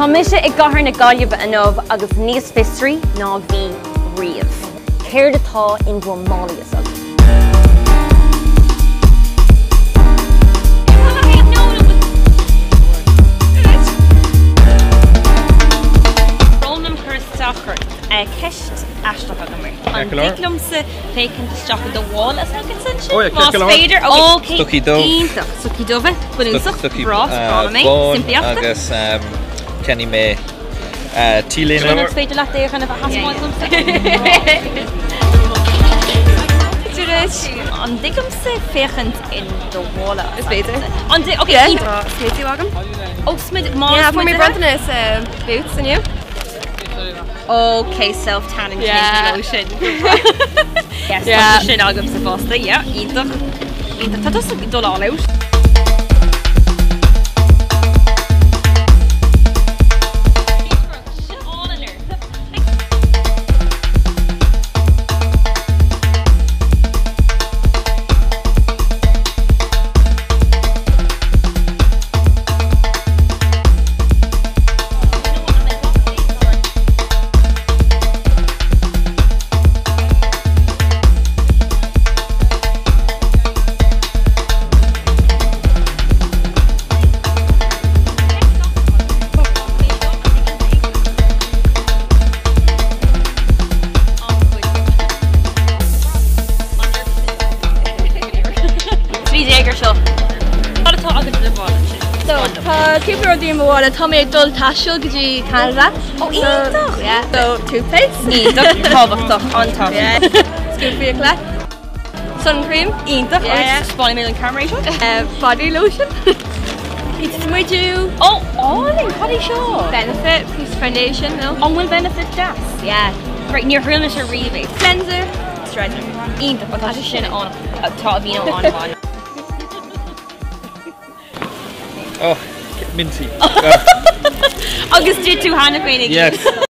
Tá mise ag gahar na nGaillimh anmh agus níos fistrí ná bhí riamh. Céir atá in go mhála is agus. Ceist eisteach go mar. An dlum sa fécinn isteach do bháil as an consension. Más féidir Stucí dómh. Ínta. Stucí dómh. Bunúsach. Brás. Brála mé. Simpiachta. Agus cenni mé tílín. An féidir le déir chuna bh hasmáil An digam sa féchant in do bhála. Is féidir. An dig, okay. Sméidú agam? Oh, smid má. Yeah, for my brother is boots and you? Okay, self-tanning lotion. Yes, sin agam sa fásta, ítach. Tá dosa dul á leis. Keeper of the water, Tommy Dull Tashel, Gigi Canada. Oh, ítach. Yeah, so toothpaste. Ítach, tábhachtach, an tábhacht. Yeah. Scoop for your clack. Sun cream. Ítach, spawning meal and camera body lotion. Pizza to my dew. Oh, in body show. Benefit, piece of foundation, no? On will benefit das. Yeah. Right, near Hurlish or Reeve. Cleanser. Straightener. Ítach, but that's shin on top of on one. Oh, minty. August did two hand of painting. Yes.